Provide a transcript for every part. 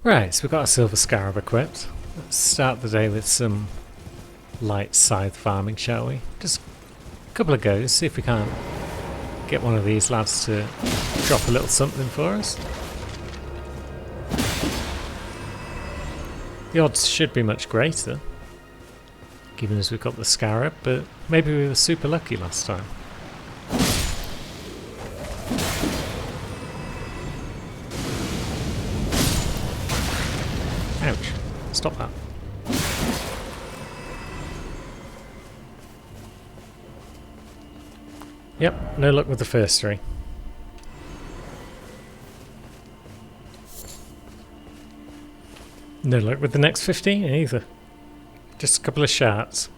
Right, so we've got a silver scarab equipped. Let's start the day with some light scythe farming, shall we? Just a couple of goes, see if we can't get one of these lads to drop a little something for us. The odds should be much greater, given as we've got the scarab, but maybe we were super lucky last time. Ouch. Stop that. Yep, no luck with the first three. No luck with the next 15 either. Just a couple of shards.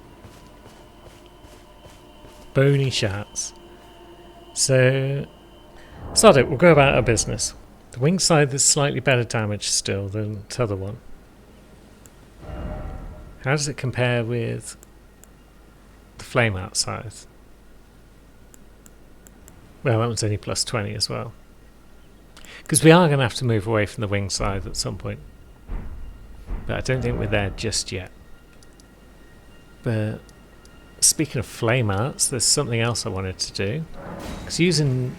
Bony shards. So, sod it, we'll go about our business. The wing side is slightly better damage still than the other one. How does it compare with the flame outside? Well, that one's only plus 20 as well. Because we are going to have to move away from the wing side at some point. But I don't think we're there just yet. But speaking of flame arts, there's something else I wanted to do. Because using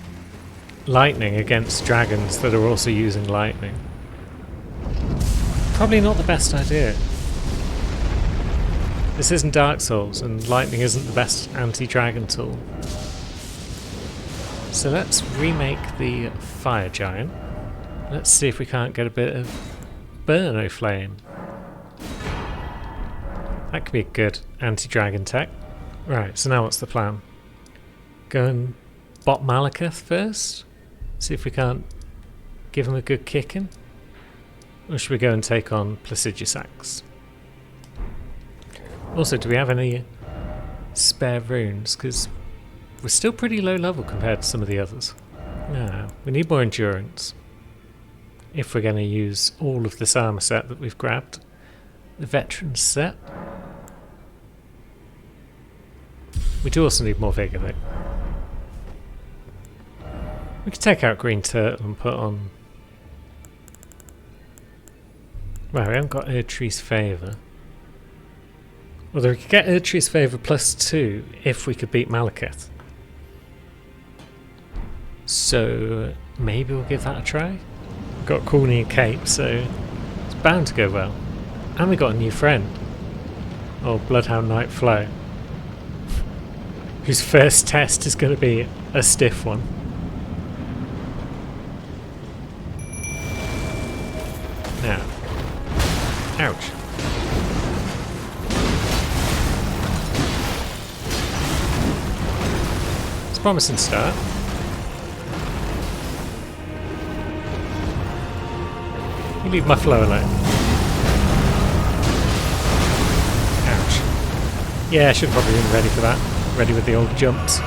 lightning against dragons that are also using lightning, probably not the best idea. This isn't Dark Souls, and lightning isn't the best anti-dragon tool. So let's remake the fire giant. Let's see if we can't get a bit of Burno flame. That could be a good anti-dragon tech. Right, so now what's the plan? Go and bot Malekith first? See if we can't give him a good kicking? Or should we go and take on Placiduous Axe? Also, do we have any spare runes? Because we're still pretty low level compared to some of the others. No, we need more endurance. If we're going to use all of this armour set that we've grabbed. The veteran set. We do also need more vigour though. We could take out Green Turtle and put on... Well, we haven't got Erdtree's Favour. Although we could get Erdtree's Favour +2 if we could beat Malekith. So maybe we'll give that a try. We've got Corny and Cape, so it's bound to go well. And we got a new friend. Oh, Bloodhound Knight Flo. Whose first test is going to be a stiff one. Now. Ouch. It's a promising start. You leave my Flo alone. Ouch. Yeah, I should have probably been ready for that. Ready with the old jumps.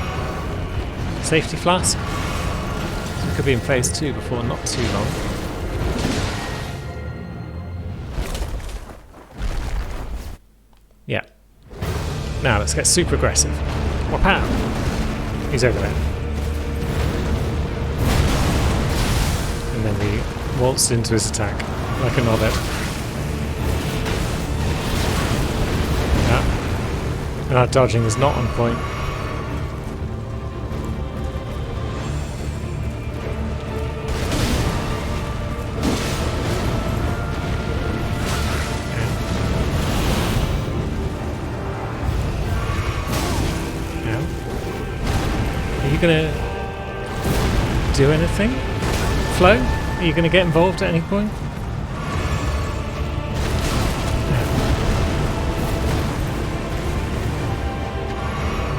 Safety flask. So we could be in phase 2 before not too long. Yeah. Now let's get super aggressive. Wapow! He's over there. And then we waltzed into his attack like a knobhead. And our dodging is not on point. Are you gonna do anything? Flo? Are you gonna get involved at any point?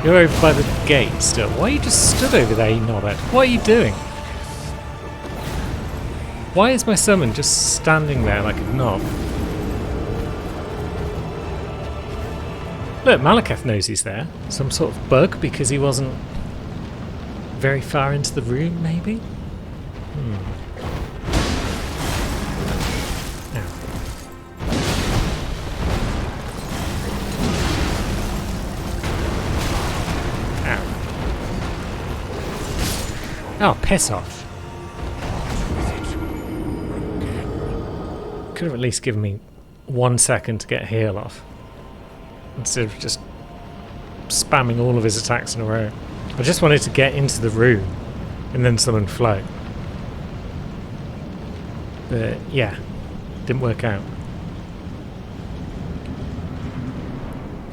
You're over by the gate still. Why are you just stood over there, you knobhead? What are you doing? Why is my summon just standing there like a knob? Look, Malekith knows he's there. Some sort of bug because he wasn't very far into the room, maybe? Oh, piss off. Could have at least given me 1 second to get a heal off, instead of just spamming all of his attacks in a row. I just wanted to get into the room and then summon Flo. But yeah, didn't work out.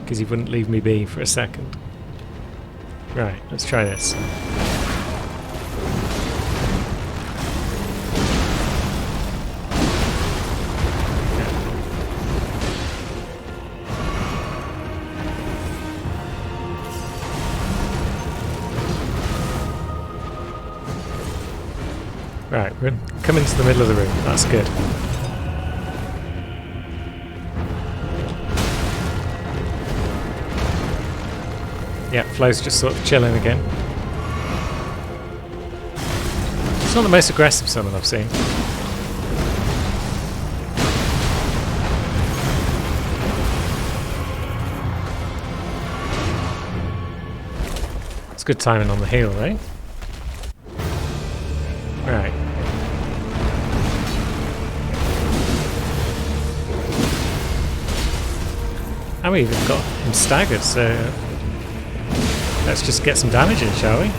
Because he wouldn't leave me be for a second. Right, let's try this. Right, we're coming to the middle of the room. That's good. Yeah, Flo's just sort of chilling again. It's not the most aggressive summon I've seen. It's good timing on the heal, right? Right. And we even got him staggered, so let's just get some damage in, shall we?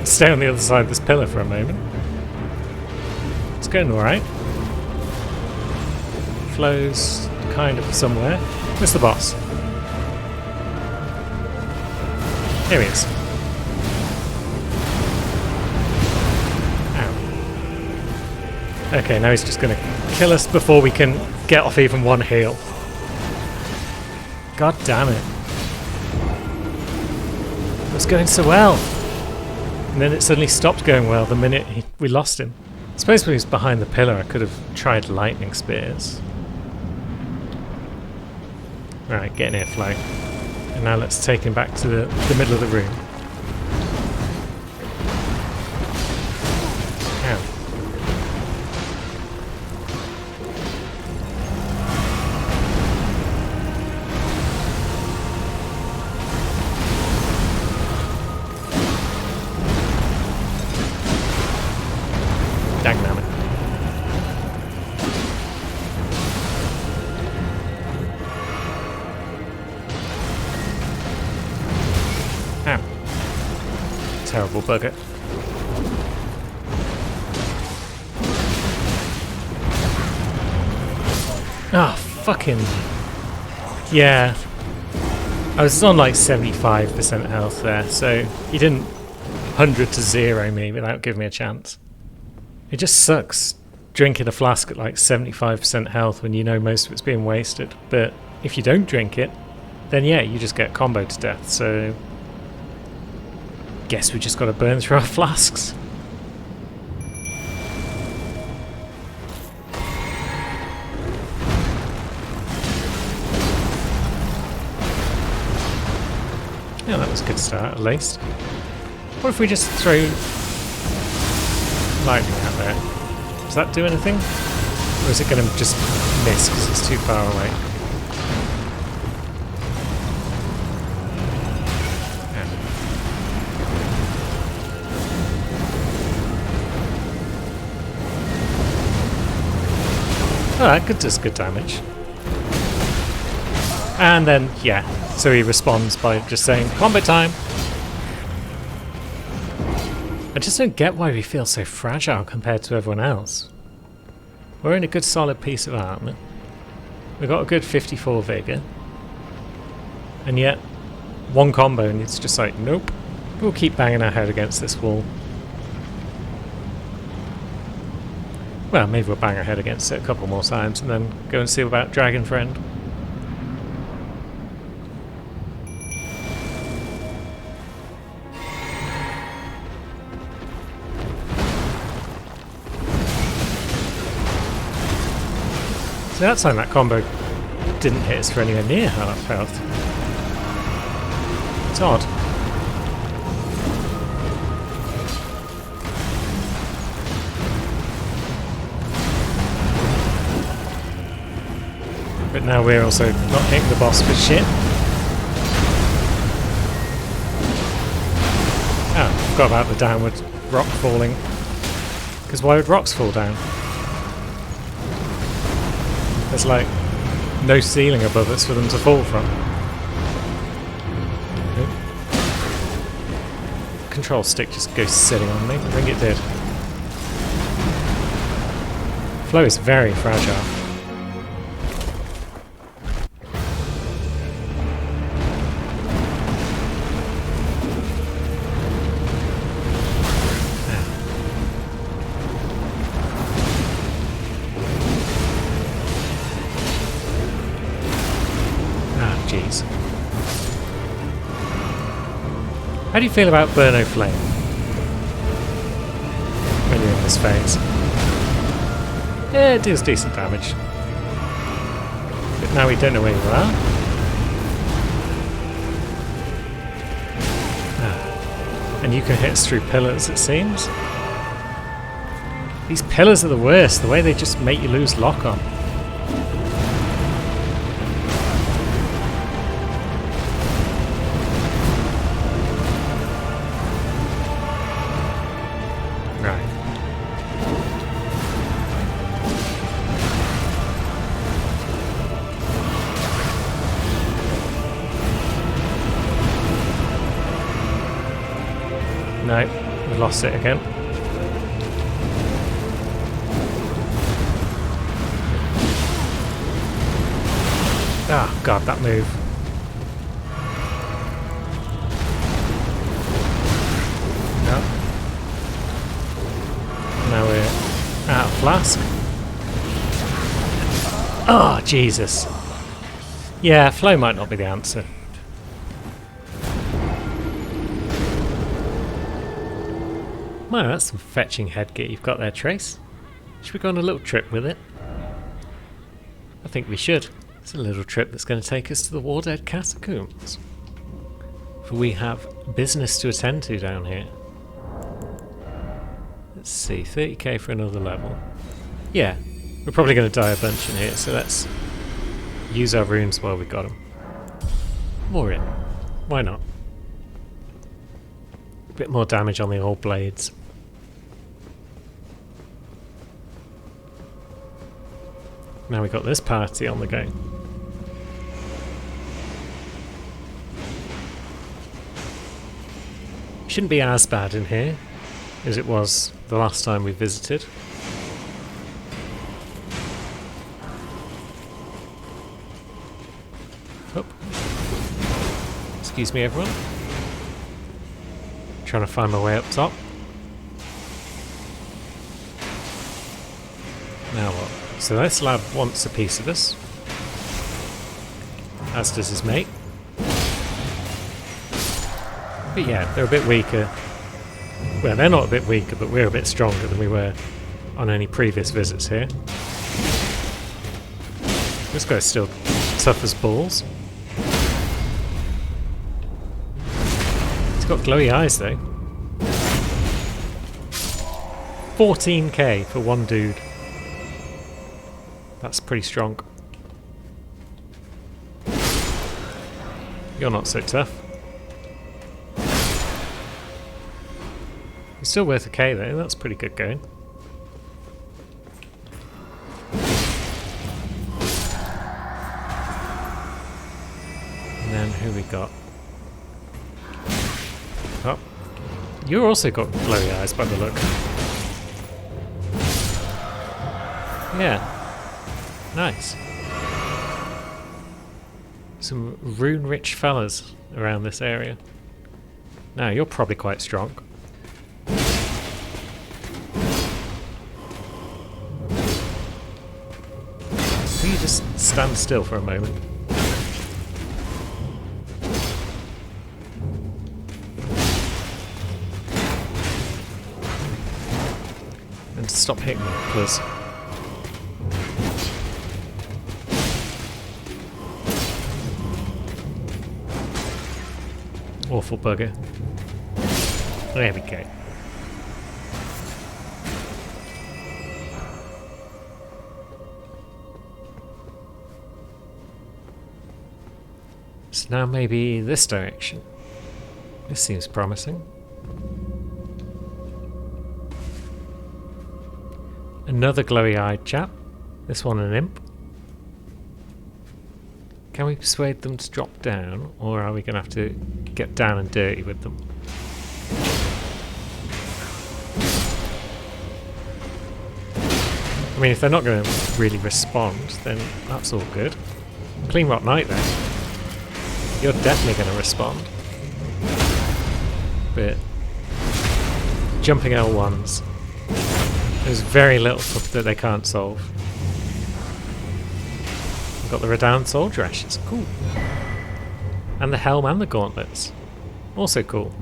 Stay on the other side of this pillar for a moment. It's going alright. Flo's kind of somewhere. Where's the boss? Here he is. Ow. Okay, now he's just going to kill us before we can get off even one heal. God damn it. It was going so well. And then it suddenly stopped going well the minute we lost him. I suppose when he was behind the pillar I could have tried lightning spears. Right, get in here, Flo. And now let's take him back to the middle of the room. Ow. Dangnammit. Ow. Terrible bugger. Ah, fucking... Yeah. I was on like 75% health there, so he didn't 100 to 0 me without giving me a chance. It just sucks drinking a flask at like 75% health when you know most of it's being wasted. But if you don't drink it, then yeah, you just get comboed to death. So guess we just got to burn through our flasks. Yeah, that was a good start at least. What if we just throw lightning out there? Does that do anything? Or is it going to just miss because it's too far away? Yeah. Alright, good, does good damage. And then, yeah, so he responds by just saying, combat time! I just don't get why we feel so fragile compared to everyone else. We're in a good solid piece of armour. We've got a good 54 vigour. And yet, one combo and it's just like, nope. We'll keep banging our head against this wall. Well, maybe we'll bang our head against it a couple more times and then go and see about Dragon Friend. So that time that combo didn't hit us for anywhere near half health. It's odd. But now we're also not hitting the boss for shit. Oh, forgot about the downward rock falling. Because why would rocks fall down? There's like no ceiling above us for them to fall from. Control stick just goes sitting on me. I think it did. Flow is very fragile. Jeez. How do you feel about Burno Flame when you're in this phase? Yeah, it deals decent damage. But now we don't know where you are. And you can hit us through pillars, it seems. These pillars are the worst, the way they just make you lose lock-on. No, we lost it again. Ah, God, that move. No. Now we're out of flask. Oh, Jesus. Yeah, flow might not be the answer. Wow, that's some fetching headgear you've got there, Trace. Should we go on a little trip with it? I think we should. It's a little trip that's going to take us to the Wardead Catacombs. For we have business to attend to down here. Let's see, 30k for another level. Yeah, we're probably going to die a bunch in here, so let's use our runes while we got them. More in. Why not? A bit more damage on the old blades. Now we've got this party on the go. Shouldn't be as bad in here as it was the last time we visited. Oh. Excuse me, everyone. Trying to find my way up top. Now what? So this lab wants a piece of us, as does his mate. But yeah, they're a bit weaker. Well, they're not a bit weaker, but we're a bit stronger than we were on any previous visits here. This guy's still tough as balls. He's got glowy eyes though. 14k for one dude. That's pretty strong. You're not so tough. You're still worth a K though, that's pretty good going. And then who we got? Oh, you also got glowy eyes by the look. Yeah. Nice. Some rune-rich fellas around this area. Now, you're probably quite strong. Can you just stand still for a moment? And stop hitting me, please. Awful bugger. There we go. So now maybe this direction. This seems promising. Another glowy-eyed chap. This one an imp. Can we persuade them to drop down, or are we going to have to get down and dirty with them? I mean, if they're not going to really respond, then that's all good. Clean Rock Knight then. You're definitely going to respond. But jumping L1s, there's very little that they can't solve. We've got the Radahn Soldier Ashes, cool. And the Helm and the Gauntlets, also cool.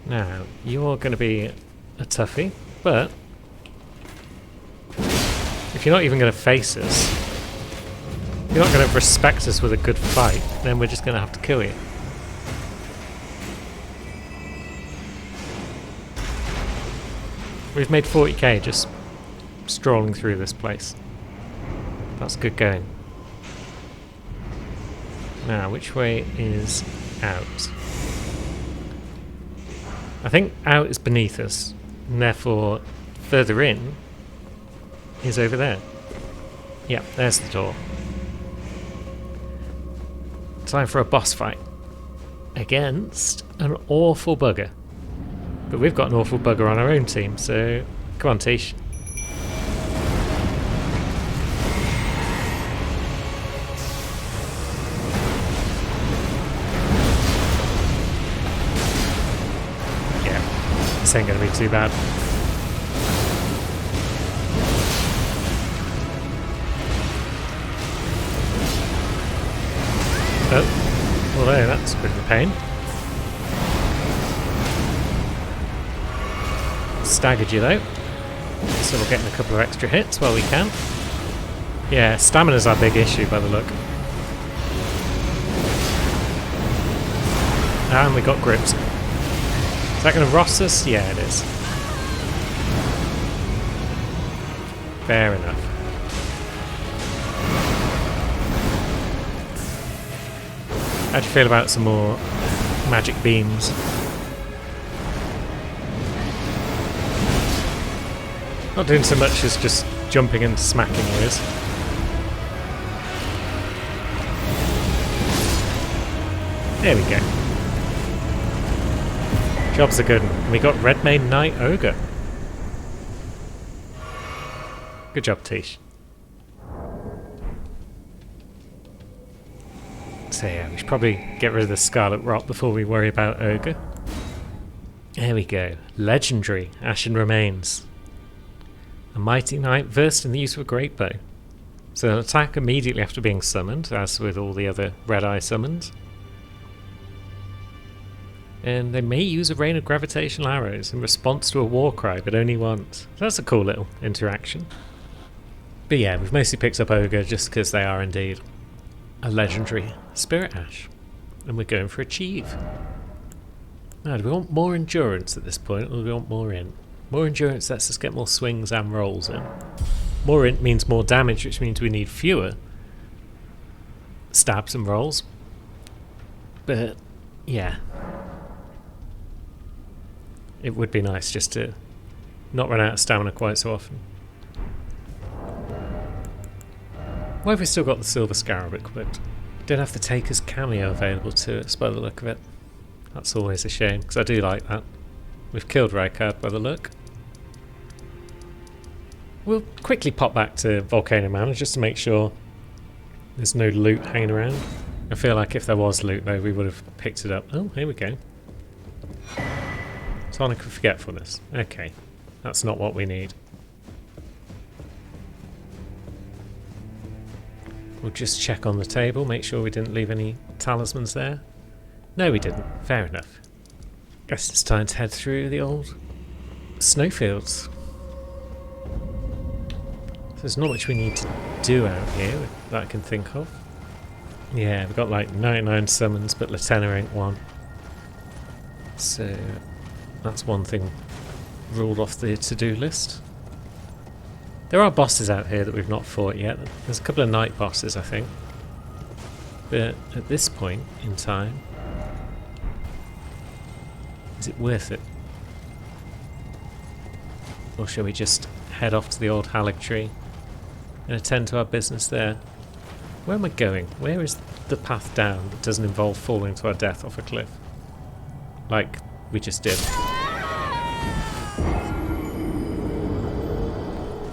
Now, you're going to be a toughie, but if you're not even going to face us, if you're not going to respect us with a good fight, then we're just going to have to kill you. We've made 40k just strolling through this place. That's good going. Now, which way is out? I think out is beneath us, and therefore further in is over there. Yep, there's the door. Time for a boss fight against an awful bugger. But we've got an awful bugger on our own team, so come on, Tish. This ain't going to be too bad. Oh, although that's a bit of a pain. Staggered you though, so we're getting a couple of extra hits while we can. Yeah, stamina's our big issue by the look. And we got grips. Is that going to Ross us? Yeah, it is. Fair enough. How do you feel about some more magic beams? Not doing so much as just jumping and smacking ears. There we go. Job's a good one. We got Redmane Knight Ogre. Good job, Tish. So yeah, we should probably get rid of the Scarlet Rot before we worry about Ogre. There we go. Legendary Ashen Remains. A mighty knight versed in the use of a great bow. So an attack immediately after being summoned, as with all the other Red Eye summons. And they may use a rain of gravitational arrows in response to a war cry, but only once. So that's a cool little interaction. But yeah, we've mostly picked up Ogre just because they are indeed a legendary Spirit Ash. And we're going for Achieve. Now, do we want more endurance at this point, or do we want more int? More endurance lets us get more swings and rolls in. More int means more damage, which means we need fewer stabs and rolls. But yeah. It would be nice just to not run out of stamina quite so often. Why have we still got the Silver Scarab equipped? Did have the Taker's cameo available to us by the look of it. That's always a shame, because I do like that. We've killed Rykard by the look. We'll quickly pop back to Volcano Manor just to make sure there's no loot hanging around. I feel like if there was loot though, we would have picked it up. Oh, here we go. Tonic of Forgetfulness. Okay, that's not what we need. We'll just check on the table, make sure we didn't leave any talismans there. No, we didn't. Fair enough. Guess it's time to head through the old snowfields. So there's not much we need to do out here that I can think of. Yeah, we've got like 99 summons, but Latenna ain't one. So that's one thing ruled off the to-do list. There are bosses out here that we've not fought yet. There's a couple of night bosses, I think. But at this point in time, is it worth it? Or shall we just head off to the old Haligtree and attend to our business there? Where am I going? Where is the path down that doesn't involve falling to our death off a cliff? Like we just did.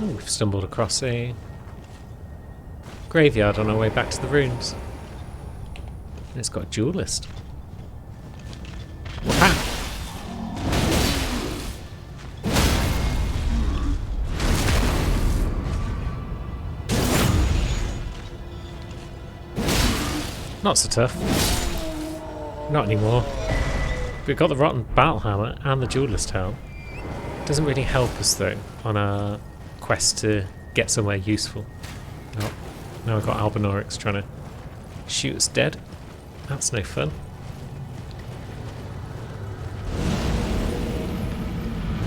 Ooh, we've stumbled across a graveyard on our way back to the ruins. And it's got a duelist. Wow! Not so tough. Not anymore. We've got the rotten battle hammer and the duelist helm. Doesn't really help us though on our quest to get somewhere useful. Oh, now we've got Albinaurix trying to shoot us dead. That's no fun.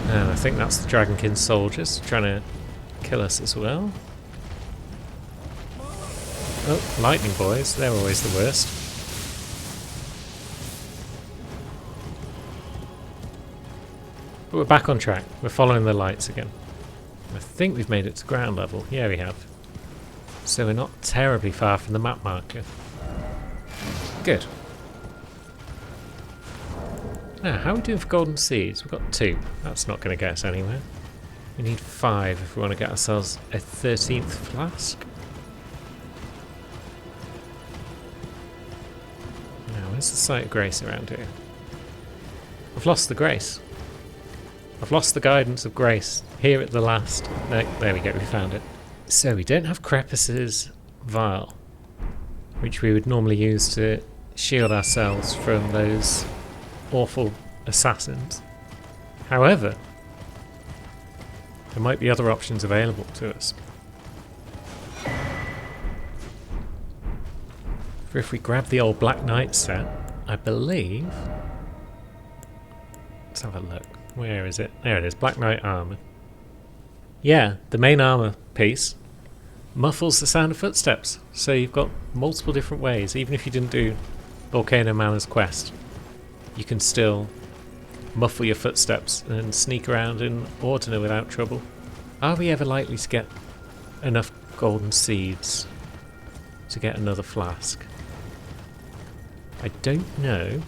And I think that's the Dragonkin soldiers trying to kill us as well. Oh, lightning boys, they're always the worst. But we're back on track. We're following the lights again. I think we've made it to ground level. Yeah, we have. So we're not terribly far from the map marker. Good. Now, how are we doing for golden seeds? We've got 2. That's not going to get us anywhere. We need 5 if we want to get ourselves a 13th flask. Now, where's the site of grace around here? I've lost the grace. I've lost the guidance of grace. Here at the last. No, there we go, we found it. So we don't have Crepus's vial, which we would normally use to shield ourselves from those awful assassins. However, there might be other options available to us. For if we grab the old Black Knight set, I believe... Let's have a look. Where is it? There it is, Black Knight armour. Yeah, the main armour piece muffles the sound of footsteps. So you've got multiple different ways. Even if you didn't do Volcano Mana's quest, you can still muffle your footsteps and sneak around in Ordina without trouble. Are we ever likely to get enough golden seeds to get another flask? I don't know,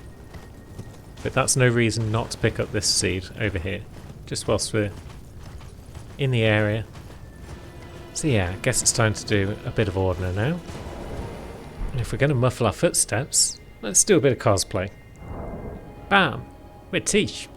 but that's no reason not to pick up this seed over here, just whilst we're in the area. So yeah, I guess it's time to do a bit of Ordina now. And if we're going to muffle our footsteps, let's do a bit of cosplay. Bam! We're Tish.